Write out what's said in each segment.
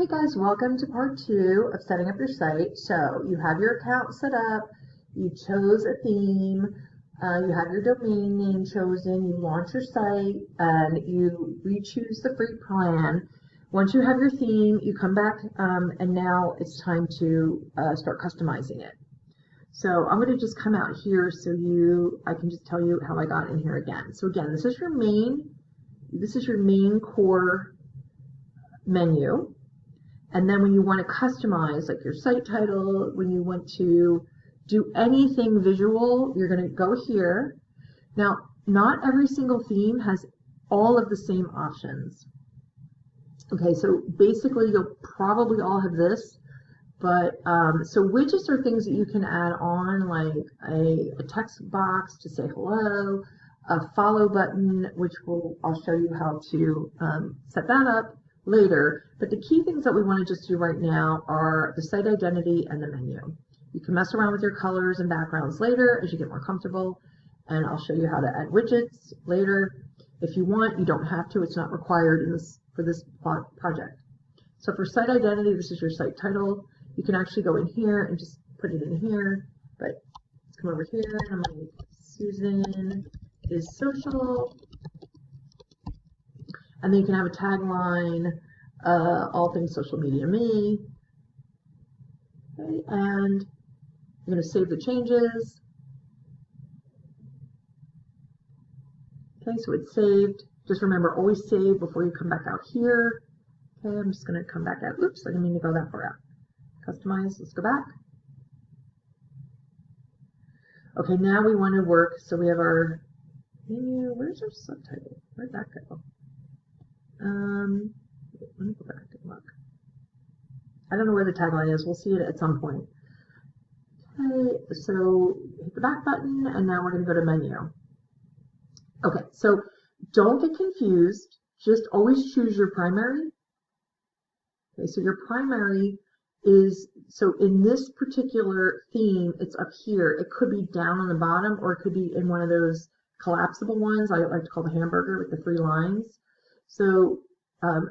Okay guys, welcome to part 2 of setting up your site. So you have your account set up, you chose a theme, you have your domain name chosen, you launch your site, and you re-choose the free plan. Once you have your theme, you come back and now it's time to start customizing it. So I'm going to just come out here so I can just tell you how I got in here again. So again, this is your main core menu. And then when you want to customize, like your site title, when you want to do anything visual, you're going to go here. Now, not every single theme has all of the same options. Okay, so basically you'll probably all have this, but so widgets are things that you can add on, like a text box to say hello, a follow button, which I'll show you how to set that up later, but the key things that we want to just do right now are the site identity and the menu. You can mess around with your colors and backgrounds later as you get more comfortable, and I'll show you how to add widgets later. If you want, you don't have to. It's not required for this project. So for site identity, this is your site title. You can actually go in here and just put it in here, but let's come over here and I'm going to make Susan is social. And then you can have a tagline, all things social media me. Okay, and you're going to save the changes. Okay, so it's saved. Just remember, always save before you come back out here. Okay, I'm just going to come back out. Oops, I didn't mean to go that far out. Customize, let's go back. Okay, now we want to work. So we have our menu. Where's our subtitle? Where'd that go? Let me go back and look. I don't know where the tagline is. We'll see it at some point. Okay, so hit the back button, and now we're going to go to menu. Okay, so don't get confused. Just always choose your primary. Okay, so your primary is, so in this particular theme, it's up here. It could be down on the bottom, or it could be in one of those collapsible ones I like to call the hamburger with the 3 lines. So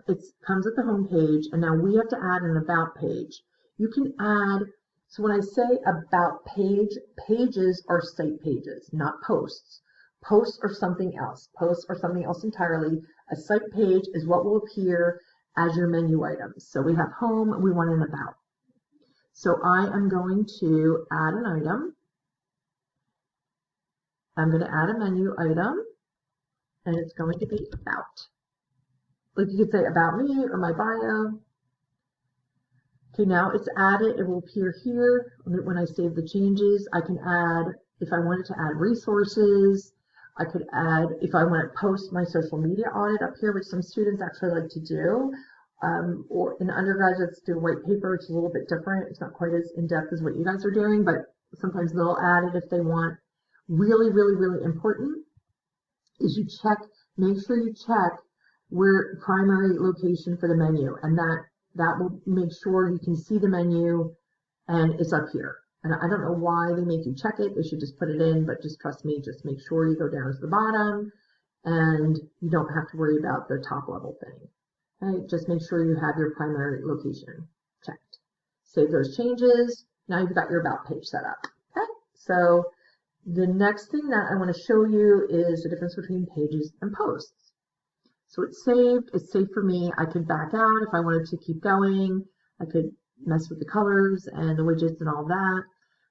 it comes at the home page, and now we have to add an about page. You can add, so when I say about page, pages are site pages, not posts. Posts are something else. Posts are something else entirely. A site page is what will appear as your menu items. So we have home, we want an about. So I am going to add an item. I'm going to add a menu item, and it's going to be about. Like you could say about me or my bio. Okay, now it's added. It will appear here. When I save the changes, I can add, if I wanted to add resources, I could add, if I want to post my social media audit up here, which some students actually like to do, or in undergraduates do white paper, which is a little bit different. It's not quite as in-depth as what you guys are doing, but sometimes they'll add it if they want. Really, really, really important is you check, make sure you check where primary location for the menu, and that will make sure you can see the menu and it's up here. And I don't know why they make you check it. They should just put it in, but just trust me, just make sure you go down to the bottom and you don't have to worry about the top level thing. Okay, just make sure you have your primary location checked. Save those changes. Now you've got your about page set up. Okay, so the next thing that I want to show you is the difference between pages and posts. So it's saved. It's safe for me. I could back out if I wanted to keep going. I could mess with the colors and the widgets and all that.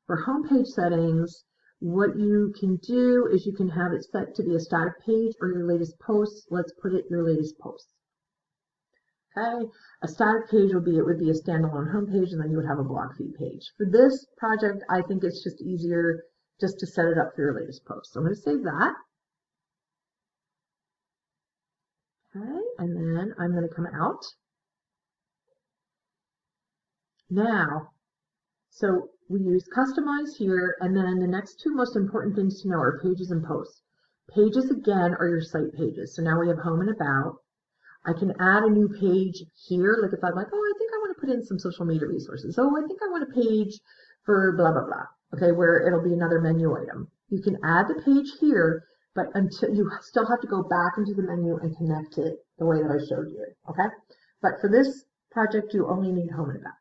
For homepage settings, what you can do is you can have it set to be a static page or your latest posts. Let's put it your latest posts. Okay, a static page would be a standalone homepage, and then you would have a blog feed page. For this project, I think it's just easier just to set it up for your latest post. So I'm going to save that. Okay, and then I'm going to come out. Now, so we use customize here, and then the next 2 most important things to know are pages and posts. Pages, again, are your site pages. So now we have home and about. I can add a new page here, like if I'm like, oh, I think I want to put in some social media resources. Oh, I think I want a page for blah, blah, blah. Okay, where it'll be another menu item. You can add the page here, but until you still have to go back into the menu and connect it the way that I showed you. Okay, but for this project, you only need home and about.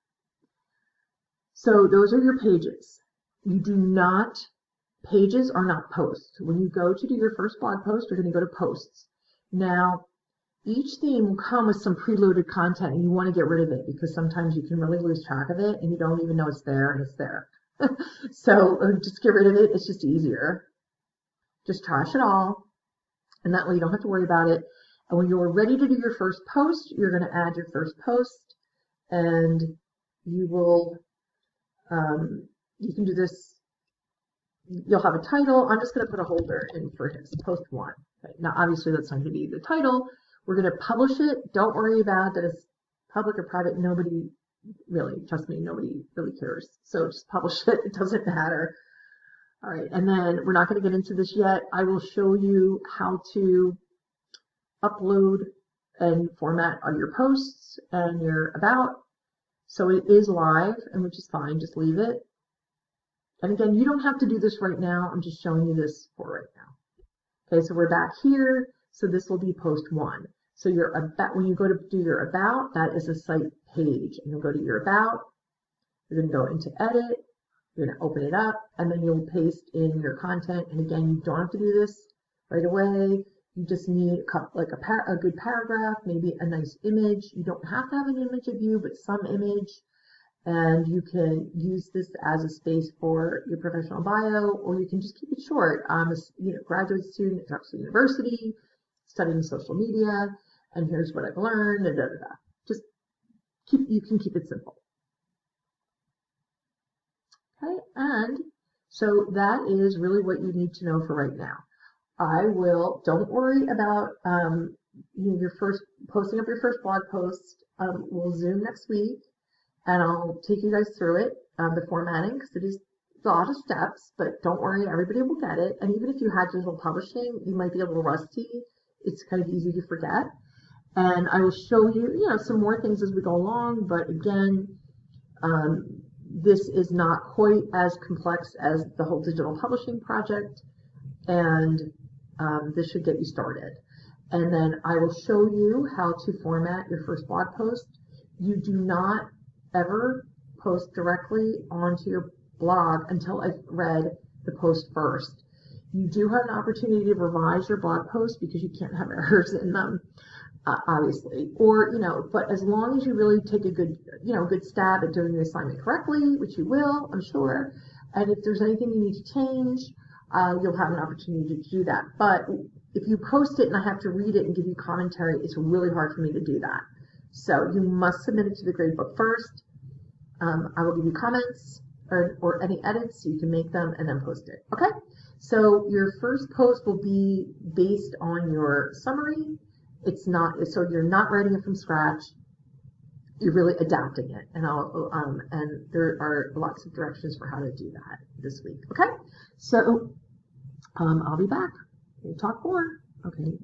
So those are your pages. You do not, pages are not posts. When you go to do your first blog post, you're going to go to posts. Now, each theme will come with some preloaded content and you want to get rid of it because sometimes you can really lose track of it and you don't even know it's there and it's there. So just get rid of it. It's just easier. Just trash it all. And that way you don't have to worry about it. And when you're ready to do your first post, you're going to add your first post and you will, you can do this. You'll have a title. I'm just going to put a holder in for his post 1. Okay. Now, obviously that's not going to be the title. We're going to publish it. Don't worry about that it's public or private. Nobody really, trust me, nobody really cares. So just publish it. It doesn't matter. All right. And then we're not going to get into this yet. I will show you how to upload and format all your posts and your about. So it is live, and which is fine. Just leave it. And again, you don't have to do this right now. I'm just showing you this for right now. Okay, so we're back here. So this will be post 1. So your about, when you go to do your about, that is a site page. And you'll go to your about. You're going to go into edit. You're going to open it up, and then you'll paste in your content. And again, you don't have to do this right away. You just need a good paragraph, maybe a nice image. You don't have to have an image of you, but some image. And you can use this as a space for your professional bio, or you can just keep it short. I'm a graduate student at Drexel University, studying social media, and here's what I've learned, and Just you can keep it simple. Okay, and so that is really what you need to know for right now. Don't worry about your first posting up your first blog post. We'll Zoom next week. And I'll take you guys through it, the formatting, because it is a lot of steps, but don't worry, everybody will get it. And even if you had digital publishing, you might be a little rusty. It's kind of easy to forget. And I will show you, some more things as we go along, but again, this is not quite as complex as the whole digital publishing project, and this should get you started. And then I will show you how to format your first blog post. You do not ever post directly onto your blog until I've read the post first. You do have an opportunity to revise your blog post because you can't have errors in them, obviously. Or, but as long as you really take a good, good stab at doing the assignment correctly, which you will, I'm sure, and if there's anything you need to change, you'll have an opportunity to do that. But if you post it and I have to read it and give you commentary, it's really hard for me to do that. So you must submit it to the gradebook first. I will give you comments or any edits so you can make them and then post it. Okay? So your first post will be based on your summary. It's not, so you're not writing it from scratch. You're really adapting it. And and there are lots of directions for how to do that this week. Okay? So I'll be back. We'll talk more. Okay.